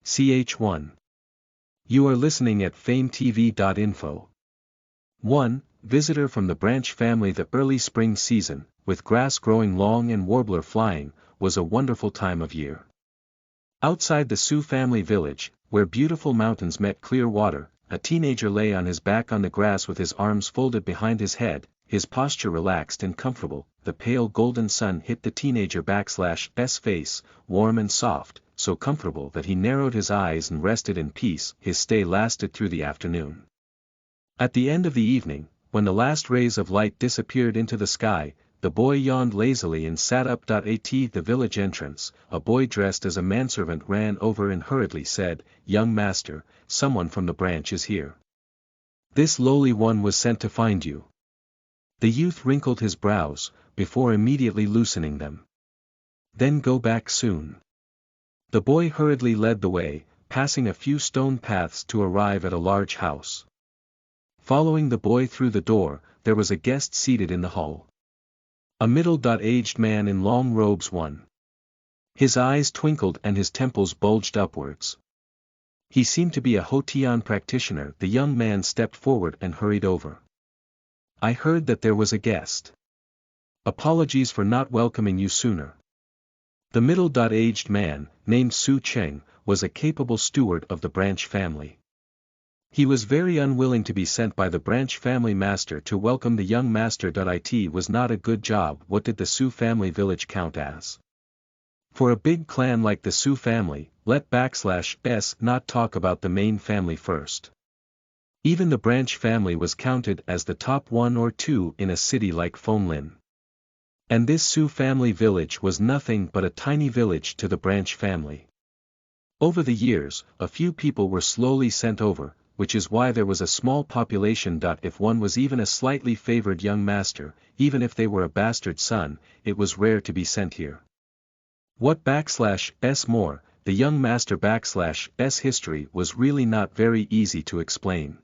Ch1. You are listening at FameTV.info. 1. Visitor from the branch family. The early spring season, with grass growing long and warbler flying, was a wonderful time of year. Outside the Sioux family village, where beautiful mountains met clear water, a teenager lay on his back on the grass with his arms folded behind his head, his posture relaxed and comfortable. The pale golden sun hit the teenager's face, warm and soft, so comfortable that he narrowed his eyes and rested in peace. His stay lasted through the afternoon. At the end of the evening, when the last rays of light disappeared into the sky, the boy yawned lazily and sat up. At the village entrance, a boy dressed as a manservant ran over and hurriedly said, "Young master, someone from the branch is here. This lowly one was sent to find you." The youth wrinkled his brows, before immediately loosening them. "Then go back soon." The boy hurriedly led the way, passing a few stone paths to arrive at a large house. Following the boy through the door, there was a guest seated in the hall. A middle-aged man in long robes. His eyes twinkled and his temples bulged upwards. He seemed to be a Hotian practitioner. The young man stepped forward and hurried over. "I heard that there was a guest. Apologies for not welcoming you sooner." The middle-aged man, named Su Cheng, was a capable steward of the branch family. He was very unwilling to be sent by the branch family master to welcome the young master. It was not a good job. What did the Sioux family village count as? For a big clan like the Sioux family, let /s not talk about the main family first. Even the branch family was counted as the top 1 or 2 in a city like Phonlin. And this Sioux family village was nothing but a tiny village to the branch family. Over the years, a few people were slowly sent over, which is why there was a small population. If one was even a slightly favored young master, even if they were a bastard son, it was rare to be sent here. What /s more, the young master /s history was really not very easy to explain.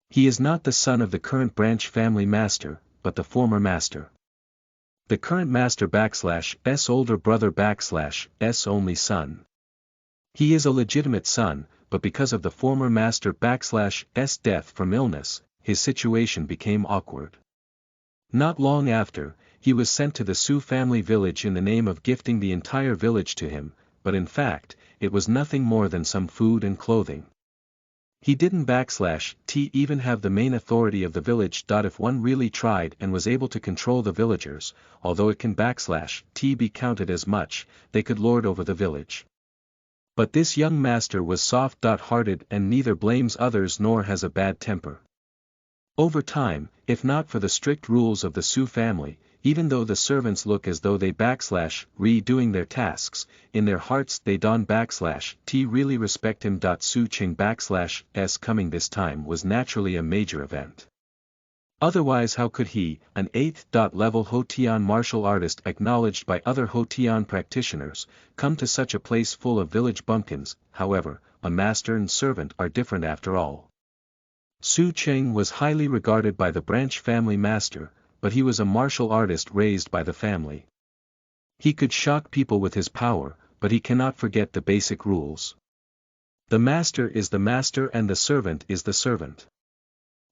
He is not the son of the current branch family master, but the former master. The current master /s older brother /s only son. He is a legitimate son, but because of the former master /s death from illness, his situation became awkward. Not long after, he was sent to the Sioux family village in the name of gifting the entire village to him, but in fact, it was nothing more than some food and clothing. He didn't even have the main authority of the village. If one really tried and was able to control the villagers, although it can be counted as much, they could lord over the village. But this young master was soft-hearted and neither blames others nor has a bad temper. Over time, if not for the strict rules of the Sioux family, even though the servants look as though they doing their tasks, in their hearts they don't really respect him. Su Cheng /s coming this time was naturally a major event. Otherwise how could he, an 8th level Hotian martial artist acknowledged by other Hotian practitioners, come to such a place full of village bumpkins? However, a master and servant are different after all. Su Cheng was highly regarded by the branch family master, but he was a martial artist raised by the family. He could shock people with his power, but he cannot forget the basic rules. The master is the master and the servant is the servant.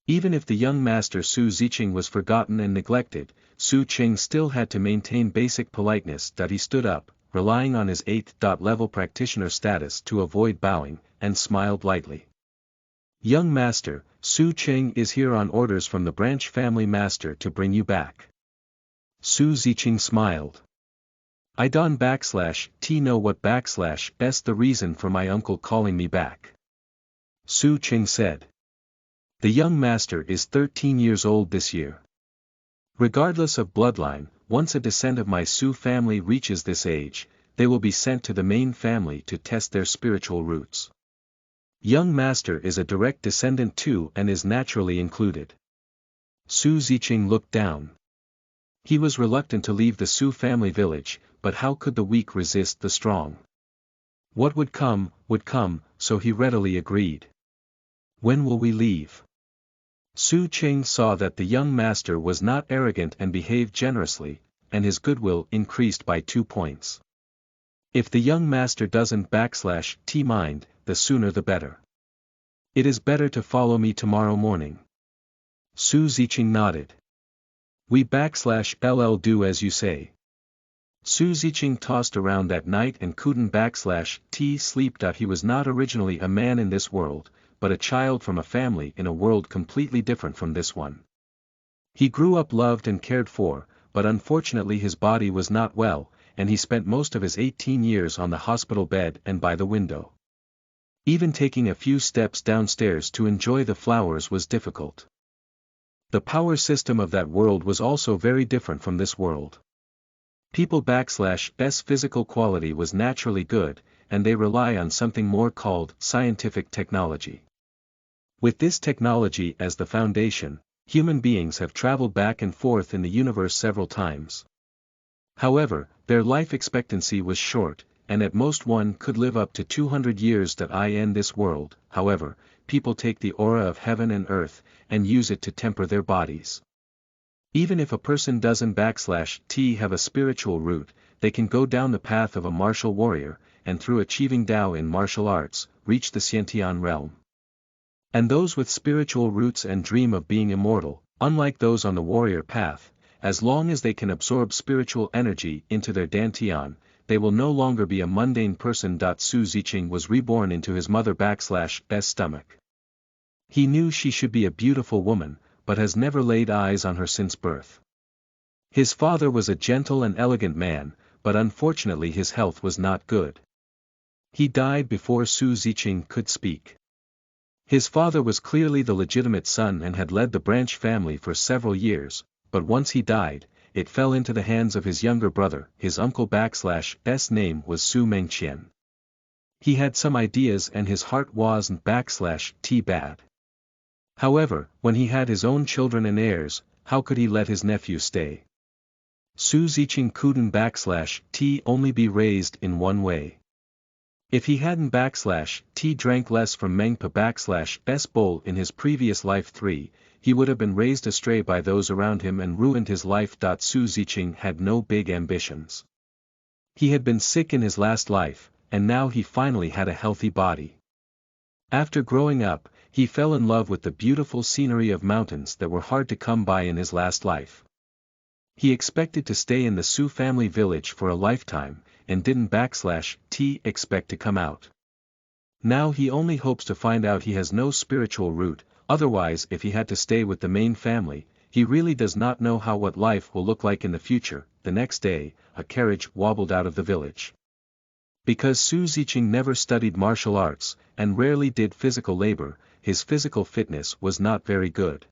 Even if the young master Su Zicheng was forgotten and neglected, Su Cheng still had to maintain basic politeness. He stood up, relying on his 8th level practitioner status to avoid bowing, and smiled lightly. "Young master, Su Cheng is here on orders from the branch family master to bring you back." Su Zicheng smiled. "I don't know what /s the reason for my uncle calling me back." Su Cheng said. "The young master is 13 years old this year. Regardless of bloodline, once a descendant of my Sioux family reaches this age, they will be sent to the main family to test their spiritual roots. Young master is a direct descendant too and is naturally included." Su Zicheng looked down. He was reluctant to leave the Sioux family village, but how could the weak resist the strong? What would come, so he readily agreed. "When will we leave?" Su Cheng saw that the young master was not arrogant and behaved generously, and his goodwill increased by 2 points. If the young master doesn't /t mind, the sooner the better. It is better to follow me tomorrow morning. Su Ziqing nodded. We /ll do as you say. Su Ziqing tossed around that night and couldn't /t sleep. He was not originally a man in this world, but a child from a family in a world completely different from this one. He grew up loved and cared for, but unfortunately his body was not well, and he spent most of his 18 years on the hospital bed and by the window. Even taking a few steps downstairs to enjoy the flowers was difficult. The power system of that world was also very different from this world. People /s physical quality was naturally good, and they rely on something more called scientific technology. With this technology as the foundation, human beings have traveled back and forth in the universe several times. However, their life expectancy was short, and at most one could live up to 200 years. In this world, however, people take the aura of heaven and earth, and use it to temper their bodies. Even if a person doesn't /t have a spiritual root, they can go down the path of a martial warrior, and through achieving Tao in martial arts, reach the Xiantian realm. And those with spiritual roots and dream of being immortal, unlike those on the warrior path, as long as they can absorb spiritual energy into their dantian, they will no longer be a mundane person. Su Ziqing was reborn into his mother /s stomach. He knew she should be a beautiful woman, but has never laid eyes on her since birth. His father was a gentle and elegant man, but unfortunately his health was not good. He died before Su Ziqing could speak. His father was clearly the legitimate son and had led the branch family for several years, but once he died, it fell into the hands of his younger brother. His uncle /s name was Su Mengqian. He had some ideas and his heart wasn't /t bad. However, when he had his own children and heirs, how could he let his nephew stay? Su Ziqing couldn't /t only be raised in one way. If he hadn't /t drank less from Mengpa /s bowl in his previous life 3, he would have been raised astray by those around him and ruined his life. Su Ziqing had no big ambitions. He had been sick in his last life, and now he finally had a healthy body. After growing up, he fell in love with the beautiful scenery of mountains that were hard to come by in his last life. He expected to stay in the Su family village for a lifetime, and didn't /t expect to come out. Now he only hopes to find out he has no spiritual root. Otherwise, if he had to stay with the main family, he really does not know what life will look like in the future. The next day, a carriage wobbled out of the village. Because Su Ziqing never studied martial arts, and rarely did physical labor, his physical fitness was not very good.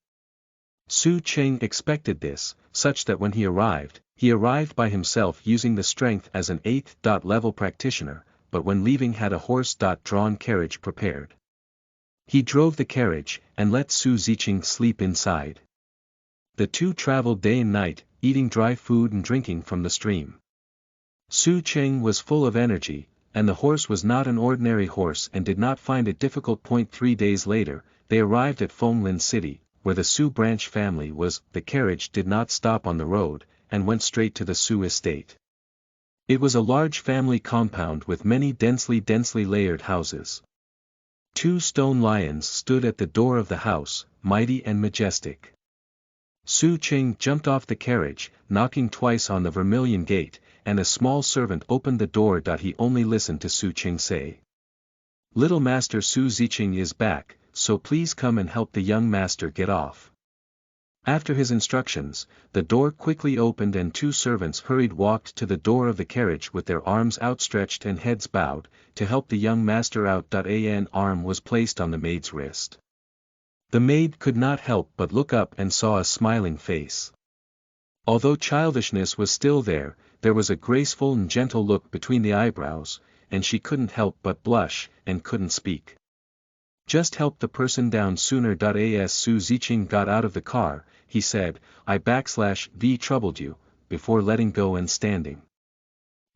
Su Cheng expected this, such that when he arrived by himself using the strength as an 8th level practitioner, but when leaving had a horse-drawn carriage prepared. He drove the carriage, and let Su Ziqing sleep inside. The two traveled day and night, eating dry food and drinking from the stream. Su Cheng was full of energy, and the horse was not an ordinary horse and did not find it difficult. 3 days later, they arrived at Fonglin City, where the Su branch family was. The carriage did not stop on the road, and went straight to the Su estate. It was a large family compound with many densely layered houses. 2 stone lions stood at the door of the house, mighty and majestic. Su Cheng jumped off the carriage, knocking twice on the vermilion gate, and a small servant opened the door. He only listened to Su Cheng say, "Little master Su Ziqing is back, so please come and help the young master get off." After his instructions, the door quickly opened and 2 servants walked to the door of the carriage with their arms outstretched and heads bowed, to help the young master out. An arm was placed on the maid's wrist. The maid could not help but look up and saw a smiling face. Although childishness was still there was a graceful and gentle look between the eyebrows, and she couldn't help but blush, and couldn't speak. "Just help the person down sooner." As Su Ziqing got out of the car, he said, "I /v troubled you," before letting go and standing.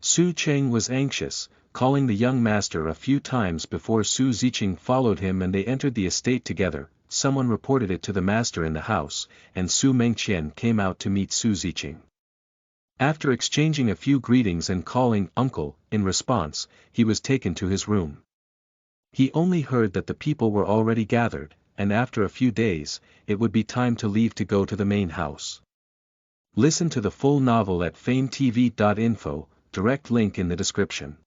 Su Cheng was anxious, calling the young master a few times before Su Ziqing followed him and they entered the estate together. Someone reported it to the master in the house, and Su Mengqian came out to meet Su Ziqing. After exchanging a few greetings and calling "uncle" in response, he was taken to his room. He only heard that the people were already gathered, and after a few days, it would be time to leave to go to the main house. Listen to the full novel at FameTV.info, direct link in the description.